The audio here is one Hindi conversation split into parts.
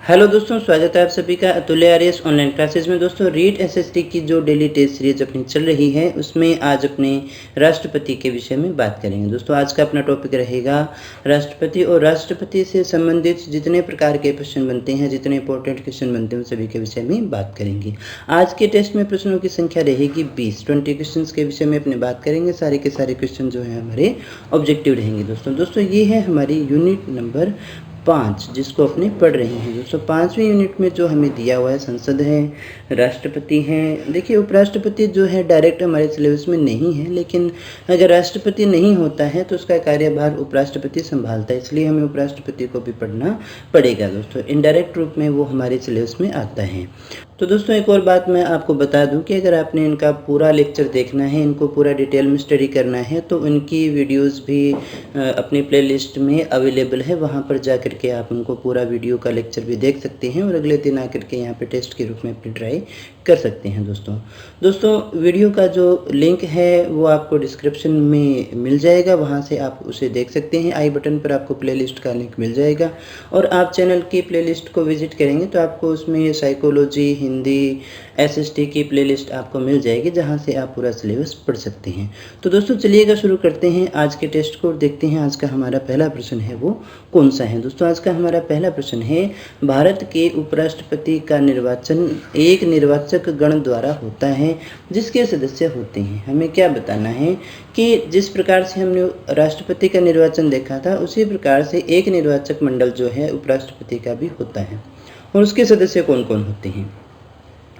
हेलो दोस्तों, स्वागत है आप सभी का अतुल्य आर्यस ऑनलाइन क्लासेस में। दोस्तों, रीट एसएसटी की जो डेली टेस्ट सीरीज अपनी चल रही है उसमें आज अपने राष्ट्रपति के विषय में बात करेंगे। दोस्तों, आज का अपना टॉपिक रहेगा राष्ट्रपति और राष्ट्रपति से संबंधित जितने प्रकार के क्वेश्चन बनते हैं, जितने इंपॉर्टेंट क्वेश्चन बनते हैं, उन सभी के विषय में बात करेंगे। आज के टेस्ट में प्रश्नों की संख्या रहेगी 20 क्वेश्चन के विषय में अपने बात करेंगे। सारे के सारे क्वेश्चन जो है हमारे ऑब्जेक्टिव रहेंगे। दोस्तों ये है हमारी यूनिट नंबर 5 जिसको अपने पढ़ रहे हैं। दोस्तों, 5वीं यूनिट में जो हमें दिया हुआ है संसद है, राष्ट्रपति हैं। देखिए, उपराष्ट्रपति जो है डायरेक्ट हमारे सिलेबस में नहीं है, लेकिन अगर राष्ट्रपति नहीं होता है तो उसका कार्यभार उपराष्ट्रपति संभालता है, इसलिए हमें उपराष्ट्रपति को भी पढ़ना पड़ेगा। दोस्तों, इनडायरेक्ट रूप में वो हमारे सिलेबस में आता है। तो दोस्तों, एक और बात मैं आपको बता दूं कि अगर आपने इनका पूरा लेक्चर देखना है, इनको पूरा डिटेल में स्टडी करना है, तो इनकी वीडियोस भी अपनी प्लेलिस्ट में अवेलेबल है। वहां पर जा करके आप उनको पूरा वीडियो का लेक्चर भी देख सकते हैं और अगले दिन आकर के यहाँ पे टेस्ट के रूप में अपनी ट्राई कर सकते हैं। दोस्तों वीडियो का जो लिंक है वो आपको डिस्क्रिप्शन में मिल जाएगा, वहाँ से आप उसे देख सकते हैं। आई बटन पर आपको प्लेलिस्ट का लिंक मिल जाएगा और आप चैनल की प्लेलिस्ट को विजिट करेंगे तो आपको उसमें साइकोलॉजी, हिंदी, एसएसटी की प्लेलिस्ट आपको मिल जाएगी, जहां से आप पूरा सिलेबस पढ़ सकते हैं। तो दोस्तों चलिएगा शुरू करते हैं आज के टेस्ट को और देखते हैं आज का हमारा पहला प्रश्न है वो कौन सा है। दोस्तों, आज का हमारा पहला प्रश्न है, भारत के उपराष्ट्रपति का निर्वाचन एक निर्वाचक गण द्वारा होता है जिसके सदस्य होते हैं। हमें क्या बताना है कि जिस प्रकार से हमने राष्ट्रपति का निर्वाचन देखा था उसी प्रकार से एक निर्वाचक मंडल जो है उपराष्ट्रपति का भी होता है और उसके सदस्य कौन कौन होते हैं।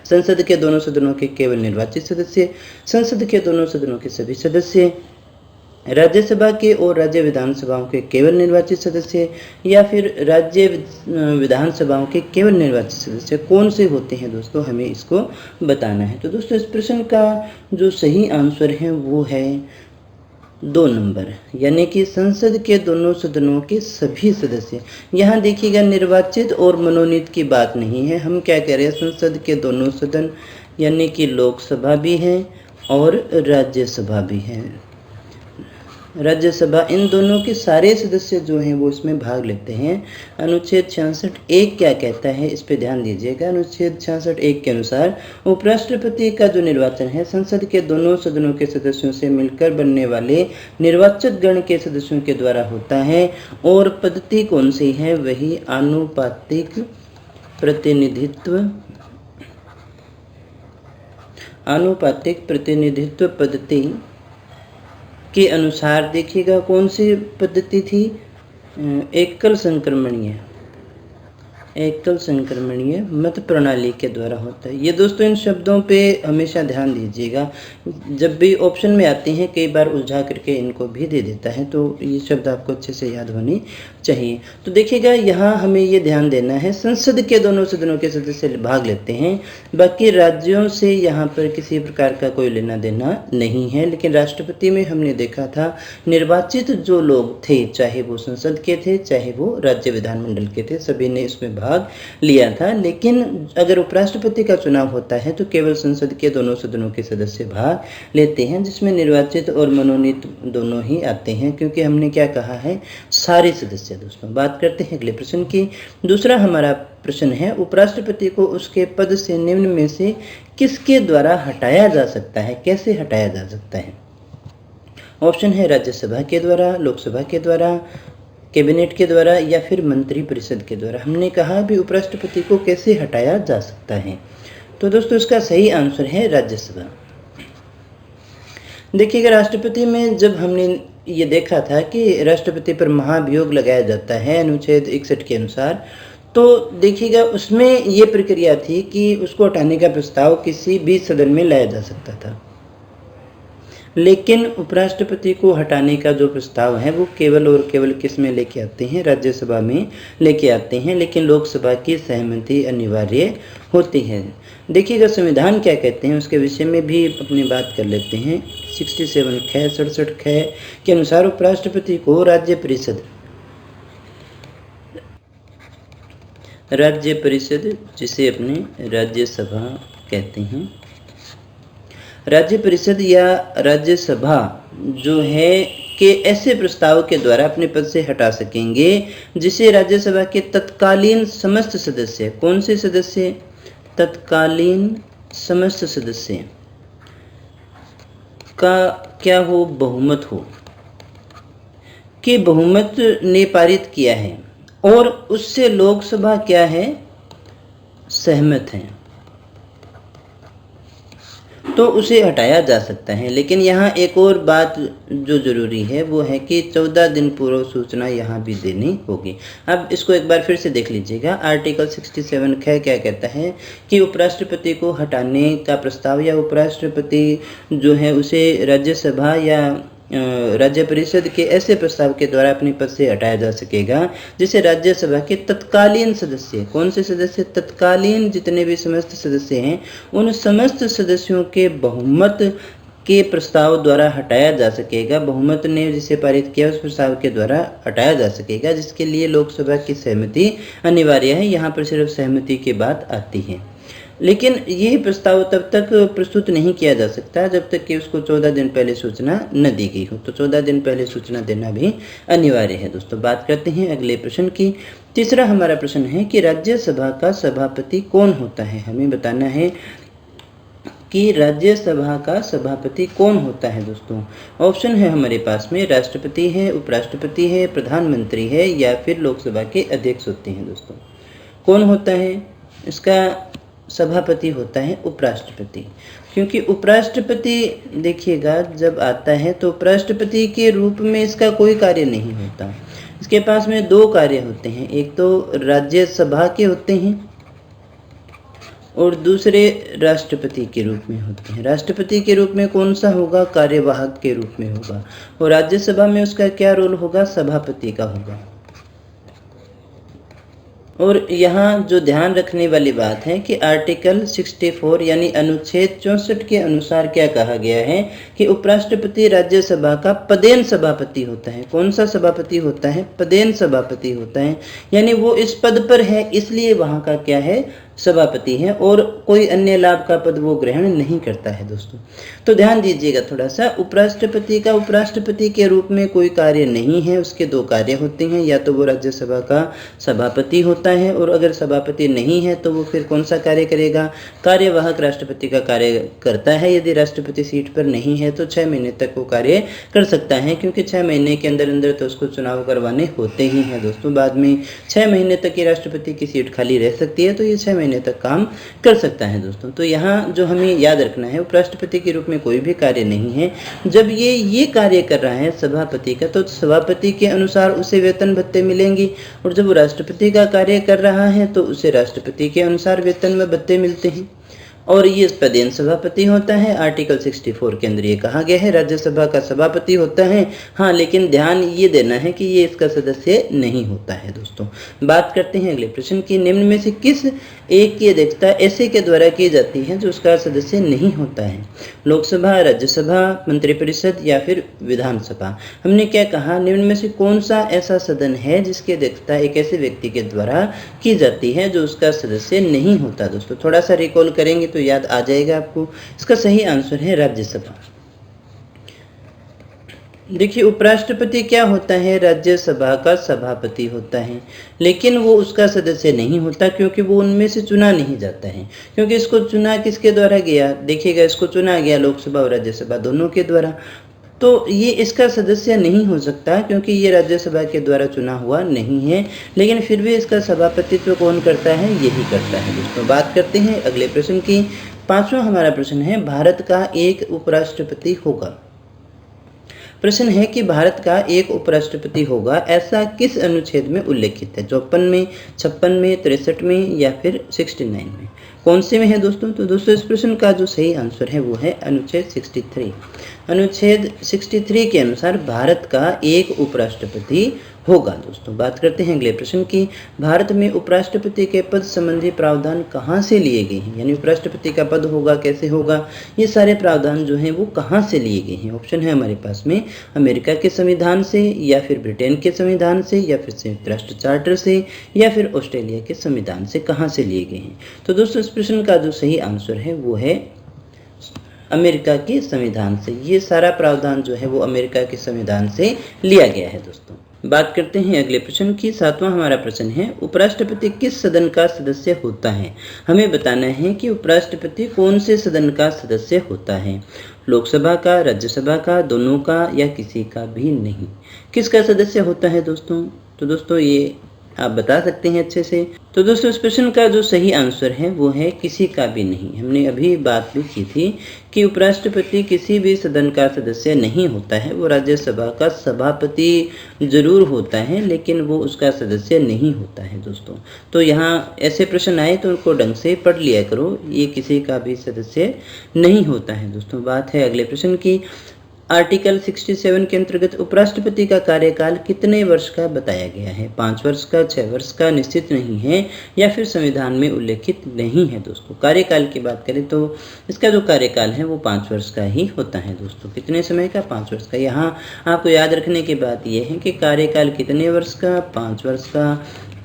संसद के दोनों सदनों के केवल निर्वाचित सदस्य, संसद के दोनों सदनों के सभी सदस्य, राज्यसभा के और राज्य विधानसभाओं के केवल निर्वाचित सदस्य, या फिर राज्य विधानसभाओं के केवल निर्वाचित सदस्य कौन से होते हैं। दोस्तों, हमें इसको बताना है। तो दोस्तों, इस प्रश्न का जो सही आंसर है वो है 2 नंबर, यानी कि संसद के दोनों सदनों के सभी सदस्य। यहाँ देखिएगा, निर्वाचित और मनोनीत की बात नहीं है। हम क्या कह रहे हैं, संसद के दोनों सदन यानी कि लोकसभा भी है और राज्यसभा भी है। राज्यसभा, इन दोनों के सारे सदस्य जो हैं वो इसमें भाग लेते हैं। अनुच्छेद 66(1) क्या कहता है, इस पे ध्यान दीजिएगा। अनुच्छेद 66(1) के अनुसार उपराष्ट्रपति का जो निर्वाचन है संसद के दोनों सदनों के सदस्यों से मिलकर बनने वाले निर्वाचक गण के सदस्यों के द्वारा होता है और पद्धति कौन सी है, वही आनुपातिक प्रतिनिधित्व पद्धति के अनुसार। देखिएगा कौन सी पद्धति थी, एकल संक्रमणीय मत प्रणाली के द्वारा होता है। ये दोस्तों इन शब्दों पे हमेशा ध्यान दीजिएगा, जब भी ऑप्शन में आते हैं कई बार उलझा करके इनको भी दे देता है, तो ये शब्द आपको अच्छे से याद होने चाहिए। तो देखिएगा, यहाँ हमें ये ध्यान देना है, संसद के दोनों सदनों के सदस्य भाग लेते हैं, बाकी राज्यों से यहाँ पर किसी प्रकार का कोई लेना देना नहीं है। लेकिन राष्ट्रपति में हमने देखा था निर्वाचित जो लोग थे, चाहे वो संसद के थे चाहे वो राज्य विधानमंडल के थे, सभी ने इसमें भाग लिया था। लेकिन अगर उपराष्ट्रपति का चुनाव होता है तो केवल संसद के दोनों सदनों के सदस्य भाग लेते हैं, जिसमें निर्वाचित और मनोनीत दोनों ही आते हैं, क्योंकि हमने क्या कहा है, सारे सदस्य। दोस्तों, बात करते हैं अगले प्रश्न की। दूसरा हमारा प्रश्न है, उपराष्ट्रपति को उसके पद से निम्न में से किसके द्वारा हटाया जा सकता है, कैसे हटाया जा सकता है। ऑप्शन है राज्यसभा के द्वारा, लोकसभा के द्वारा, कैबिनेट के द्वारा या फिर मंत्री परिषद के द्वारा। हमने कहा भी उपराष्ट्रपति को कैसे हटाया जा सकता है, तो दोस्तों इसका सही आंसर है राज्यसभा। देखिएगा, राष्ट्रपति में जब हमने ये देखा था कि राष्ट्रपति पर महाभियोग लगाया जाता है अनुच्छेद 61 के अनुसार, तो देखिएगा उसमें ये प्रक्रिया थी कि उसको हटाने का प्रस्ताव किसी भी सदन में लाया जा सकता था, लेकिन उपराष्ट्रपति को हटाने का जो प्रस्ताव है वो केवल और केवल किस में लेके आते हैं, राज्यसभा में लेके आते हैं, लेकिन लोकसभा की सहमति अनिवार्य होती है। देखिएगा, संविधान क्या कहते हैं उसके विषय में भी अपनी बात कर लेते हैं। 67 के अनुसार उपराष्ट्रपति को राज्य परिषद जिसे अपने राज्यसभा कहते हैं, राज्य परिषद या राज्यसभा जो है के ऐसे प्रस्ताव के द्वारा अपने पद से हटा सकेंगे जिसे राज्यसभा के तत्कालीन समस्त सदस्य, कौन से सदस्य, तत्कालीन समस्त सदस्य का क्या हो, बहुमत हो, कि बहुमत ने पारित किया है और उससे लोकसभा क्या है, सहमत है, तो उसे हटाया जा सकता है। लेकिन यहाँ एक और बात जो जरूरी है वो है कि 14 दिन पूर्व सूचना यहाँ भी देनी होगी। अब इसको एक बार फिर से देख लीजिएगा। आर्टिकल 67 क्या कहता है कि उपराष्ट्रपति को हटाने का प्रस्ताव या उपराष्ट्रपति जो है उसे राज्यसभा या राज्य परिषद के ऐसे प्रस्ताव के द्वारा अपने पद से हटाया जा सकेगा जिसे राज्यसभा के तत्कालीन सदस्य, कौन से सदस्य, तत्कालीन जितने भी समस्त सदस्य हैं उन समस्त सदस्यों के बहुमत के प्रस्ताव द्वारा हटाया जा सकेगा। बहुमत ने जिसे पारित किया उस प्रस्ताव के द्वारा हटाया जा सकेगा, जिसके लिए लोकसभा की सहमति अनिवार्य है। यहाँ पर सिर्फ सहमति की बात आती है, लेकिन ये प्रस्ताव तब तक प्रस्तुत नहीं किया जा सकता जब तक कि उसको 14 दिन पहले सूचना न दी गई हो। तो 14 दिन पहले सूचना देना भी अनिवार्य है। दोस्तों बात करते हैं अगले प्रश्न की। तीसरा हमारा प्रश्न है कि राज्यसभा का सभापति कौन होता है। हमें बताना है कि राज्यसभा का सभापति कौन होता है। दोस्तों ऑप्शन है हमारे पास में, राष्ट्रपति है, उपराष्ट्रपति है, प्रधानमंत्री है या फिर लोकसभा के अध्यक्ष होते हैं। दोस्तों कौन होता है, इसका सभापति होता है उपराष्ट्रपति, क्योंकि उपराष्ट्रपति देखिएगा जब आता है तो उपराष्ट्रपति के रूप में इसका कोई कार्य नहीं होता। इसके पास में दो कार्य होते हैं, एक तो राज्यसभा के होते हैं और दूसरे राष्ट्रपति के रूप में होते हैं। राष्ट्रपति के रूप में कौन सा होगा, कार्यवाहक के रूप में होगा, और राज्यसभा में उसका क्या रोल होगा, सभापति का होगा। और यहाँ जो ध्यान रखने वाली बात है कि आर्टिकल 64 यानी अनुच्छेद 64 के अनुसार क्या कहा गया है कि उपराष्ट्रपति राज्यसभा का पदेन सभापति होता है। कौन सा सभापति होता है, पदेन सभापति होता है, यानी वो इस पद पर है इसलिए वहाँ का क्या है, सभापति है, और कोई अन्य लाभ का पद वो ग्रहण नहीं करता है। दोस्तों तो ध्यान दीजिएगा थोड़ा सा, उपराष्ट्रपति का उपराष्ट्रपति के रूप में कोई कार्य नहीं है, उसके दो कार्य होते हैं, या तो वो राज्यसभा का सभापति होता है, और अगर सभापति नहीं है तो वो फिर कौन सा कार्य करेगा, कार्यवाहक राष्ट्रपति का कार्य करता है। यदि राष्ट्रपति सीट पर नहीं है तो 6 महीने तक वो कार्य कर सकता है, क्योंकि 6 महीने के अंदर अंदर तो उसको चुनाव करवाने होते ही हैं। दोस्तों बाद में 6 महीने तक ये राष्ट्रपति की सीट खाली रह सकती है, तो ये 6 महीने तक काम कर सकता है। दोस्तों तो यहाँ जो हमें याद रखना है, उपराष्ट्रपति के रूप में कोई भी कार्य नहीं है। जब ये कार्य कर रहा है सभापति का, तो सभापति के अनुसार उसे वेतन भत्ते मिलेंगे, और जब वो राष्ट्रपति का कार्य कर रहा है तो उसे राष्ट्रपति के अनुसार वेतन व भत्ते मिलते हैं, और ये पदेन सभापति होता है। आर्टिकल 64 के अंदर ये कहा गया है राज्यसभा का सभापति होता है। हाँ, लेकिन ध्यान ये देना है कि ये इसका सदस्य नहीं होता है। दोस्तों बात करते हैं अगले प्रश्न की। निम्न में से किस एक की अध्यक्षता ऐसे के द्वारा की जाती है जो उसका सदस्य नहीं होता है, लोकसभा, राज्यसभा, मंत्रिपरिषद या फिर विधानसभा। हमने क्या कहा, निम्न में से कौन सा ऐसा सदन है जिसकी अध्यक्षता एक ऐसे व्यक्ति के द्वारा की जाती है जो उसका सदस्य नहीं होता। दोस्तों थोड़ा सा रिकॉल करेंगे तो याद आ जाएगा आपको। इसका सही आंसर है राज्यसभा। देखिए उपराष्ट्रपति क्या होता है, राज्यसभा का सभापति होता है, लेकिन वो उसका सदस्य नहीं होता क्योंकि वो उनमें से चुना नहीं जाता है। क्योंकि इसको चुना किसके द्वारा गया, देखिएगा इसको चुना गया लोकसभा और राज्यसभा दोनों के द्वारा, तो ये इसका सदस्य नहीं हो सकता क्योंकि ये राज्यसभा के द्वारा चुना हुआ नहीं है। लेकिन फिर भी इसका सभापतित्व कौन करता है, यही करता है। दोस्तों बात करते हैं अगले प्रश्न की। 5वां हमारा प्रश्न है, भारत का एक उपराष्ट्रपति होगा। प्रश्न है कि भारत का एक उपराष्ट्रपति होगा, ऐसा किस अनुच्छेद में उल्लेखित है, 54 में, 56 में, 63 में या फिर 69 में, कौन से में है दोस्तों। तो दोस्तों इस प्रश्न का जो सही आंसर है वो है अनुच्छेद 63। अनुच्छेद 63 के अनुसार भारत का एक उपराष्ट्रपति होगा। दोस्तों बात करते हैं अगले प्रश्न की। भारत में उपराष्ट्रपति के पद संबंधी प्रावधान कहाँ से लिए गए हैं, यानी उपराष्ट्रपति का पद होगा, कैसे होगा, ये सारे प्रावधान जो हैं वो कहाँ से लिए गए हैं। ऑप्शन है हमारे पास में, अमेरिका के संविधान से, या फिर ब्रिटेन के संविधान से, या फिर संयुक्त राष्ट्र चार्टर से, या फिर ऑस्ट्रेलिया के संविधान से, कहाँ से लिए गए हैं। तो दोस्तों इस प्रश्न का जो सही आंसर है वो है अमेरिका के संविधान से। ये सारा प्रावधान जो है वो अमेरिका के संविधान से लिया गया है दोस्तों। बात करते हैं अगले प्रश्न की। 7वां हमारा प्रश्न है, उपराष्ट्रपति किस सदन का सदस्य होता है? हमें बताना है कि उपराष्ट्रपति कौन से सदन का सदस्य होता है। लोकसभा का, राज्यसभा का, दोनों का या किसी का भी नहीं। किसका सदस्य होता है दोस्तों? तो दोस्तों ये आप बता सकते हैं अच्छे से। तो दोस्तों इस प्रश्न का जो सही आंसर है वो है किसी का भी नहीं। हमने अभी बात भी की थी कि उपराष्ट्रपति किसी भी सदन का सदस्य नहीं होता है। वो राज्यसभा का सभापति जरूर होता है, लेकिन वो उसका सदस्य नहीं होता है दोस्तों। तो यहाँ ऐसे प्रश्न आए तो उनको ढंग से पढ़ लिया करो। ये किसी का भी सदस्य नहीं होता है दोस्तों। बात है अगले प्रश्न की। आर्टिकल 67 के अंतर्गत उपराष्ट्रपति का कार्यकाल कितने वर्ष का बताया गया है? 5 वर्ष का, 6 वर्ष का, निश्चित नहीं है या फिर संविधान में उल्लेखित नहीं है दोस्तों। कार्यकाल की बात करें तो इसका जो कार्यकाल है वो 5 वर्ष का ही होता है दोस्तों। कितने समय का? 5 वर्ष का। यहाँ आपको याद रखने की बात यह है कि कार्यकाल कितने वर्ष का? 5 वर्ष का।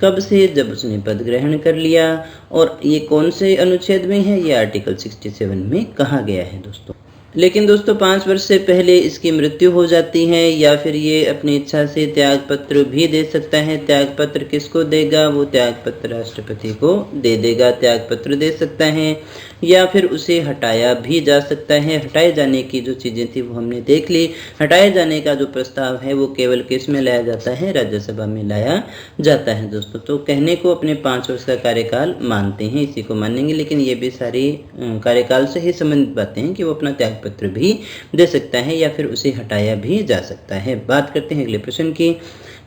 कब से? जब उसने पद ग्रहण कर लिया। और ये कौन से अनुच्छेद में है? ये आर्टिकल 67 में कहा गया है दोस्तों। लेकिन दोस्तों 5 वर्ष से पहले इसकी मृत्यु हो जाती है या फिर ये अपनी इच्छा से त्याग पत्र भी दे सकता है। त्याग पत्र किसको देगा? वो त्याग पत्र राष्ट्रपति को दे देगा। त्याग पत्र दे सकता है या फिर उसे हटाया भी जा सकता है। हटाए जाने की जो चीज़ें थी वो हमने देख ली। हटाए जाने का जो प्रस्ताव है वो केवल किस में लाया जाता है? राज्यसभा में लाया जाता है दोस्तों। तो कहने को अपने 5 वर्ष का कार्यकाल मानते हैं, इसी को मानेंगे, लेकिन ये भी सारी कार्यकाल से ही संबंधित बातें हैं कि वो अपना त्याग पत्र भी दे सकता है या फिर उसे हटाया भी जा सकता है। बात करते हैं अगले प्रश्न की।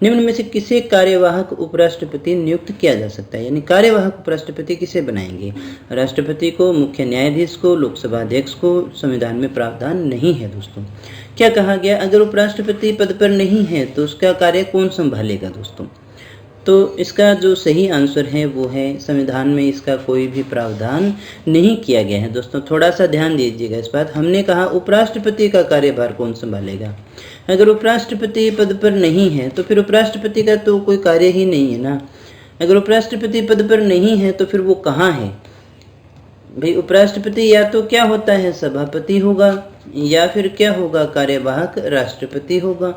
निम्न में से किसे कार्यवाहक उपराष्ट्रपति नियुक्त किया जा सकता है? यानी कार्यवाहक उपराष्ट्रपति किसे बनाएंगे? राष्ट्रपति को, मुख्य न्यायाधीश को, लोकसभा अध्यक्ष को। संविधान में प्रावधान नहीं है दोस्तों। क्या कहा गया? अगर उपराष्ट्रपति पद पर नहीं है तो उसका कार्य कौन संभालेगा दोस्तों? तो इसका जो सही आंसर है वो है संविधान में इसका कोई भी प्रावधान नहीं किया गया है दोस्तों। थोड़ा सा ध्यान दीजिएगा इस बात। हमने कहा उपराष्ट्रपति का कार्यभार कौन संभालेगा। अगर उपराष्ट्रपति पद पर नहीं है तो फिर उपराष्ट्रपति का तो कोई कार्य ही नहीं है ना। अगर उपराष्ट्रपति पद पर नहीं है तो फिर वो कहाँ है भाई? उपराष्ट्रपति या तो क्या होता है? सभापति होगा या फिर क्या होगा? कार्यवाहक राष्ट्रपति होगा।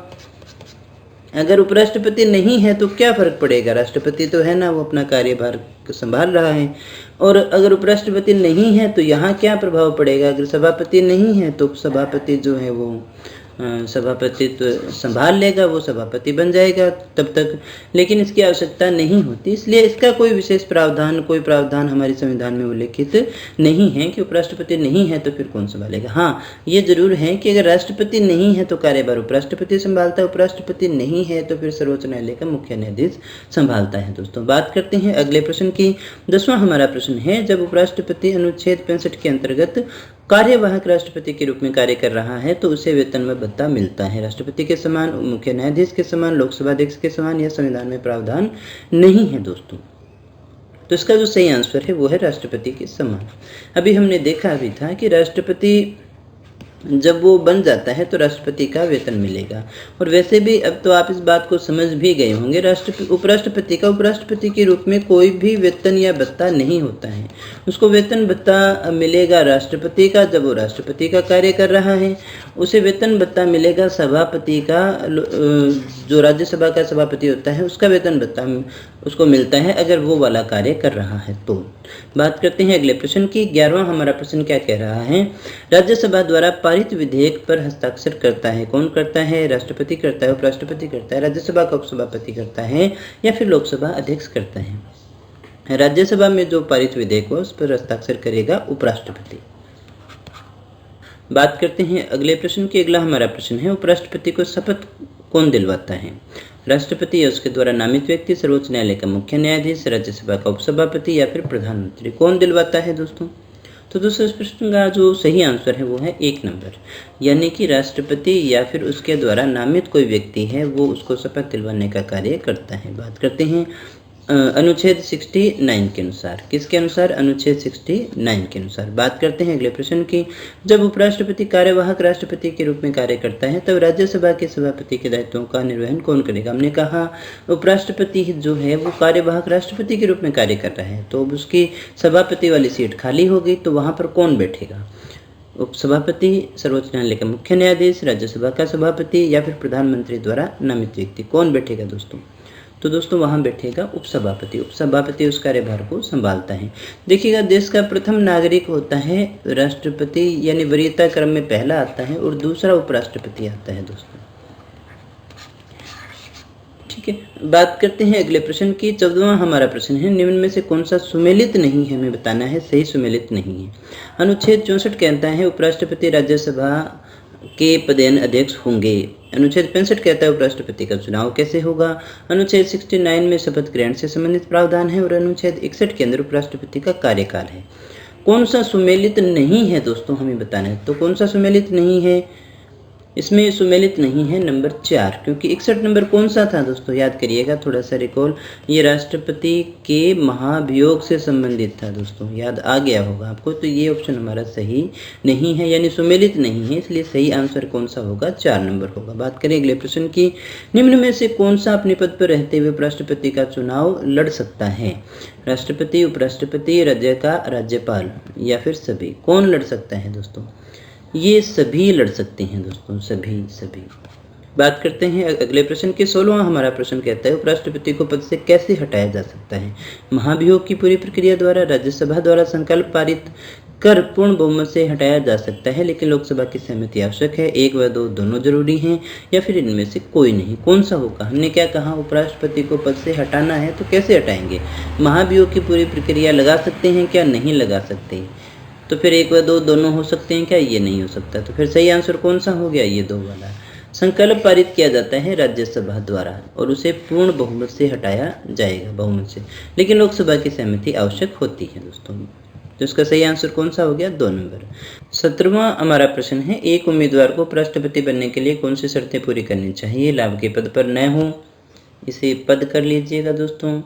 अगर उपराष्ट्रपति नहीं है तो क्या फर्क पड़ेगा? राष्ट्रपति तो है ना, वो अपना कार्यभार संभाल रहा है। और अगर उपराष्ट्रपति नहीं है तो यहाँ क्या प्रभाव पड़ेगा? अगर सभापति नहीं है तो सभापति जो है वो सभापति तो संभाल लेगा, वो सभापति बन जाएगा तब तक, लेकिन इसकी आवश्यकता नहीं होती। इसलिए इसका कोई विशेष प्रावधान, कोई प्रावधान हमारे संविधान में उल्लेखित नहीं है कि उपराष्ट्रपति नहीं है तो फिर कौन संभालेगा। हाँ, ये जरूर है कि अगर राष्ट्रपति नहीं है तो कार्यभार उपराष्ट्रपति संभालता है, उपराष्ट्रपति नहीं है तो फिर सर्वोच्च न्यायालय का मुख्य न्यायाधीश संभालता है दोस्तों। बात करते हैं अगले प्रश्न की। 10वां हमारा प्रश्न है, जब उपराष्ट्रपति अनुच्छेद 65 के अंतर्गत कार्यवाहक राष्ट्रपति के रूप में कार्य कर रहा है तो उसे वेतन व भत्ता मिलता है। राष्ट्रपति के समान, मुख्य न्यायाधीश के समान, लोकसभा अध्यक्ष के समान यह संविधान में प्रावधान नहीं है दोस्तों। तो इसका जो सही आंसर है वो है राष्ट्रपति के समान। अभी हमने देखा भी था कि राष्ट्रपति जब वो बन जाता है तो राष्ट्रपति का वेतन मिलेगा। और वैसे भी अब तो आप इस बात को समझ भी गए होंगे, उपराष्ट्रपति का उपराष्ट्रपति के रूप में कोई भी वेतन या भत्ता नहीं होता है। उसको वेतन भत्ता मिलेगा राष्ट्रपति का जब वो राष्ट्रपति का कार्य कर रहा है। उसे वेतन भत्ता मिलेगा सभापति का, जो राज्यसभा का सभापति होता है उसका वेतन भत्ता उसको मिलता है अगर वो वाला कार्य कर रहा है तो। बात करते हैं अगले प्रश्न की। 11वां हमारा प्रश्न क्या कह रहा है? राज्यसभा द्वारा पारित विधेयक पर हस्ताक्षर करता है। कौन करता है? राष्ट्रपति करता है, उपराष्ट्रपति करता है, राज्यसभा का उपसभापति करता है या फिर लोकसभा अध्यक्ष करता है। राज्यसभा में जो पारित विधेयक हो उस पर हस्ताक्षर करेगा उपराष्ट्रपति। बात करते हैं अगले प्रश्न की। अगला हमारा प्रश्न है, उपराष्ट्रपति को शपथ कौन दिलवाता है? राष्ट्रपति या उसके द्वारा नामित व्यक्ति, सर्वोच्च न्यायालय का मुख्य न्यायाधीश, राज्यसभा का उपसभापति या फिर प्रधानमंत्री। कौन दिलवाता है दोस्तों? तो दोस्तों इस प्रश्न का जो सही आंसर है वो है 1 नंबर, यानी कि राष्ट्रपति या फिर उसके द्वारा नामित कोई व्यक्ति है वो उसको शपथ दिलवाने का कार्य करता है। बात करते हैं अनुच्छेद 69 के अनुसार। किसके अनुसार? अनुच्छेद 69 के अनुसार। बात करते हैं अगले प्रश्न की। जब उपराष्ट्रपति कार्यवाहक राष्ट्रपति के रूप में कार्य करता है तब राज्यसभा के सभापति के दायित्वों का निर्वहन कौन करेगा? हमने कहा उपराष्ट्रपति जो है वो कार्यवाहक राष्ट्रपति के रूप में कार्य कर रहा है, तो अब उसकी सभापति वाली सीट खाली हो गई तो वहाँ पर कौन बैठेगा? उपसभापति, सर्वोच्च न्यायालय का मुख्य न्यायाधीश, राज्यसभा का सभापति या फिर प्रधानमंत्री द्वारा नामित व्यक्ति। कौन बैठेगा दोस्तों? तो दोस्तों वहाँ बैठेगा उपसभापति। उपसभापति उस कार्यभार को संभालता है। देखिएगा, देश का प्रथम नागरिक होता है राष्ट्रपति, यानी वरीयता क्रम में पहला आता है और दूसरा उपराष्ट्रपति आता है दोस्तों। ठीक है, बात करते हैं अगले प्रश्न की। 14वां हमारा प्रश्न है, निम्न में से कौन सा सुमेलित नहीं है? हमें बताना है सही सुमेलित नहीं है। अनुच्छेद 64 कहता है उपराष्ट्रपति राज्यसभा के पदेन अध्यक्ष होंगे। अनुच्छेद 65 कहता है उपराष्ट्रपति का चुनाव कैसे होगा। अनुच्छेद 69 में शपथ ग्रहण से संबंधित प्रावधान है और अनुच्छेद 61 के अंदर उपराष्ट्रपति का कार्यकाल है। कौन सा सुमेलित नहीं है दोस्तों, हमें बताना है। तो कौन सा सुमेलित नहीं है? इसमें सुमेलित नहीं है नंबर 4, क्योंकि 61 नंबर कौन सा था दोस्तों? याद करिएगा, थोड़ा सा रिकॉल। ये राष्ट्रपति के महाभियोग से संबंधित था दोस्तों, याद आ गया होगा आपको। तो ये ऑप्शन हमारा सही नहीं है, यानी सुमेलित नहीं है, इसलिए सही आंसर कौन सा होगा? 4 नंबर होगा। बात करें अगले प्रश्न की। निम्न में से कौन सा अपने पद पर रहते हुए उपराष्ट्रपति का चुनाव लड़ सकता है? राष्ट्रपति, उपराष्ट्रपति, राज्य का राज्यपाल या फिर सभी? कौन लड़ सकता है दोस्तों? ये सभी लड़ सकते हैं दोस्तों, सभी। बात करते हैं अगले प्रश्न के। 16वां हमारा प्रश्न कहता है उपराष्ट्रपति को पद से कैसे हटाया जा सकता है? महाभियोग की पूरी प्रक्रिया द्वारा, राज्यसभा द्वारा संकल्प पारित कर पूर्ण बहुमत से हटाया जा सकता है, लेकिन लोकसभा की सहमति आवश्यक है। 1 व 2 दोनों जरूरी हैं, या फिर इनमें से कोई नहीं। कौन सा होगा? हमने क्या कहा, उपराष्ट्रपति को पद से हटाना है, तो कैसे हटाएंगे? महाभियोग की पूरी प्रक्रिया लगा सकते हैं क्या? नहीं लगा सकते। तो फिर 1 व 2 दोनों हो सकते हैं क्या? ये नहीं हो सकता। तो फिर सही आंसर कौन सा हो गया? ये 2 वाला। संकल्प पारित किया जाता है राज्यसभा द्वारा और उसे पूर्ण बहुमत से हटाया जाएगा, बहुमत से, लेकिन लोकसभा की सहमति आवश्यक होती है दोस्तों। तो इसका सही आंसर कौन सा हो गया? 2 नंबर। 17वां हमारा प्रश्न है, एक उम्मीदवार को उपराष्ट्रपति बनने के लिए कौन सी शर्तें पूरी करनी चाहिए? लाभ के पद पर न हो, इसे पद कर लीजिएगा दोस्तों।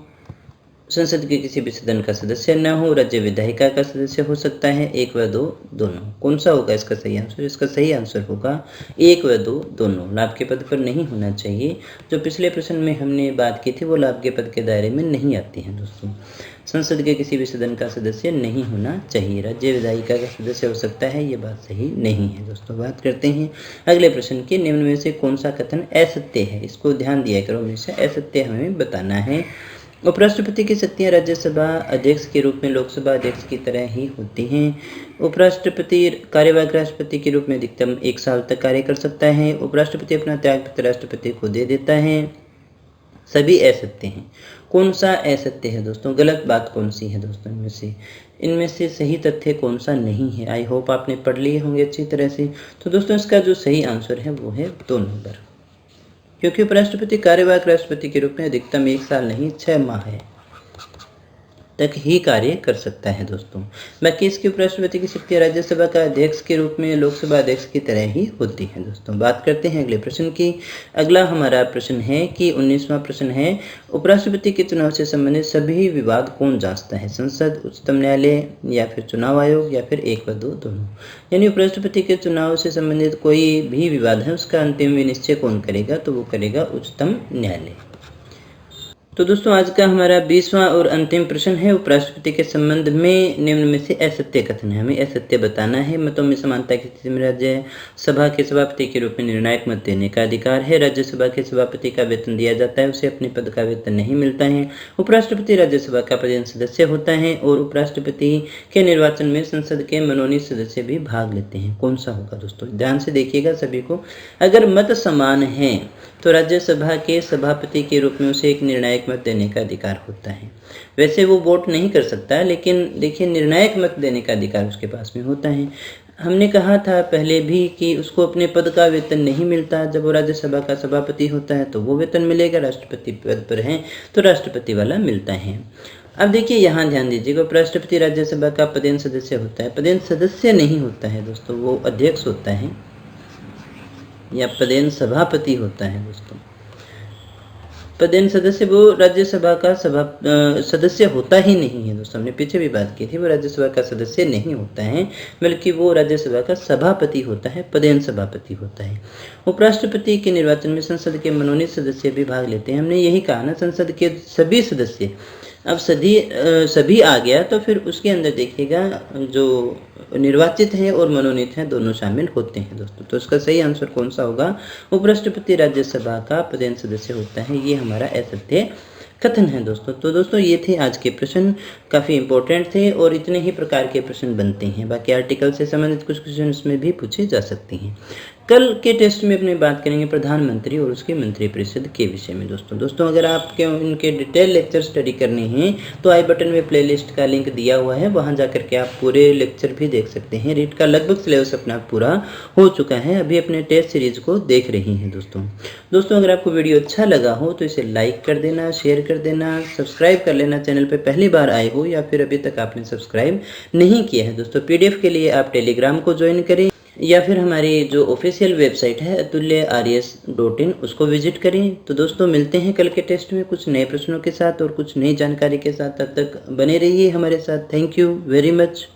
संसद के किसी भी सदन का सदस्य न हो, राज्य विधायिका का सदस्य हो सकता है। 1 व 2 दोनों। कौन सा होगा इसका सही आंसर? इसका सही आंसर होगा 1 व 2 दोनों। लाभ के पद पर नहीं होना चाहिए। जो पिछले प्रश्न में हमने बात की थी वो लाभ के पद के दायरे में नहीं आती हैं दोस्तों। संसद के किसी भी सदन का सदस्य नहीं होना चाहिए। राज्य विधायिका का सदस्य हो सकता है, ये बात सही नहीं है दोस्तों। बात करते हैं अगले प्रश्न की। निम्न में से कौन सा कथन असत्य है? इसको ध्यान दिया करो हमेशा, असत्य हमें बताना है। उपराष्ट्रपति की शक्तियां राज्यसभा अध्यक्ष के रूप में लोकसभा अध्यक्ष की तरह ही होती हैं। उपराष्ट्रपति कार्यवाहक राष्ट्रपति के रूप में अधिकतम 1 साल तक कार्य कर सकता है। उपराष्ट्रपति अपना त्यागपत्र राष्ट्रपति को दे देता है। सभी असत्य हैं। कौन सा असत्य है दोस्तों? गलत बात कौन सी है दोस्तों? इनमें से सही तथ्य कौन सा नहीं है? आई होप आपने पढ़ लिए होंगे अच्छी तरह से। तो दोस्तों इसका जो सही आंसर है वो है 2 नंबर, क्योंकि उपराष्ट्रपति कार्यवाहक राष्ट्रपति के रूप में अधिकतम 1 साल नहीं 6 माह तक ही कार्य कर सकता है दोस्तों। बाकी इसके उपराष्ट्रपति की शक्ति राज्यसभा का अध्यक्ष के रूप में लोकसभा अध्यक्ष की तरह ही होती है दोस्तों। बात करते हैं अगले प्रश्न की। अगला हमारा प्रश्न है कि 19वां प्रश्न है, उपराष्ट्रपति के चुनाव से संबंधित सभी विवाद कौन जांचता है? संसद, उच्चतम न्यायालय या फिर चुनाव आयोग या फिर 1 व 2 दोनों? यानी उपराष्ट्रपति के चुनाव से संबंधित कोई भी विवाद है उसका अंतिम विनिश्चय कौन करेगा? तो वो करेगा उच्चतम न्यायालय। तो दोस्तों आज का हमारा 20वां और अंतिम प्रश्न है, उपराष्ट्रपति के संबंध में निम्न में से असत्य कथन है। हमें असत्य बताना है। मतों में समानता की स्थिति में राज्यसभा के सभापति के रूप में निर्णायक मत देने का अधिकार है। राज्यसभा के सभापति का वेतन दिया जाता है, उसे अपने पद का वेतन नहीं मिलता है। उपराष्ट्रपति राज्यसभा का पदेन सदस्य होता है और उपराष्ट्रपति के निर्वाचन में संसद के मनोनीत सदस्य भी भाग लेते हैं। कौन सा होगा दोस्तों? ध्यान से देखिएगा सभी को। अगर मत समान है तो राज्यसभा के सभापति के रूप में उसे एक निर्णायक मत देने का अधिकार होता है। वैसे वो वोट नहीं कर सकता, लेकिन देखिए निर्णायक मत देने का अधिकार उसके पास में होता है। हमने कहा था पहले भी कि उसको अपने पद का वेतन नहीं मिलता। जब वो राज्यसभा का सभापति होता है तो वो वेतन मिलेगा, राष्ट्रपति पद पर है तो राष्ट्रपति वाला मिलता है। अब देखिए यहाँ ध्यान दीजिएगा, उपराष्ट्रपति राज्यसभा का पदेन सदस्य होता है। पदेन सदस्य नहीं होता है दोस्तों, वो अध्यक्ष होता है या पदेन सभापति होता है दोस्तों। पदेन सदस्य वो राज्यसभा का सदस्य होता ही नहीं है दोस्तों। हमने पीछे भी बात की थी, वो राज्यसभा का सदस्य नहीं होता है, बल्कि वो राज्यसभा का सभापति होता है, पदेन सभापति होता है। उपराष्ट्रपति के निर्वाचन में संसद के मनोनीत सदस्य भी भाग लेते हैं। हमने यही कहा ना, संसद के सभी सदस्य अब सभी आ गया तो फिर उसके अंदर देखिएगा जो निर्वाचित हैं और मनोनीत हैं दोनों शामिल होते हैं दोस्तों। तो इसका सही आंसर कौन सा होगा? उपराष्ट्रपति राज्यसभा का पदेन सदस्य होता है, ये हमारा असत्य कथन है दोस्तों। तो दोस्तों ये थे आज के प्रश्न, काफ़ी इंपॉर्टेंट थे और इतने ही प्रकार के प्रश्न बनते हैं। बाकी आर्टिकल से संबंधित कुछ क्वेश्चन इसमें भी पूछे जा सकते हैं। कल के टेस्ट में अपनी बात करेंगे प्रधानमंत्री और उसके मंत्रिपरिषद के विषय में दोस्तों। अगर आपके उनके डिटेल लेक्चर स्टडी करने हैं तो आई बटन में प्लेलिस्ट का लिंक दिया हुआ है, वहां जाकर के आप पूरे लेक्चर भी देख सकते हैं। रीट का लगभग सिलेबस अपना पूरा हो चुका है, अभी अपने टेस्ट सीरीज को देख रही हैं दोस्तों। अगर आपको वीडियो अच्छा लगा हो तो इसे लाइक कर देना, शेयर कर देना, सब्सक्राइब कर लेना चैनल पर पहली बार आए हो या फिर अभी तक आपने सब्सक्राइब नहीं किया है दोस्तों। PDF के लिए आप टेलीग्राम को ज्वाइन करें या फिर हमारी जो ऑफिशियल वेबसाइट है atulyaryas.in उसको विजिट करें। तो दोस्तों मिलते हैं कल के टेस्ट में कुछ नए प्रश्नों के साथ और कुछ नई जानकारी के साथ। तब तक बने रहिए हमारे साथ। Thank you very much.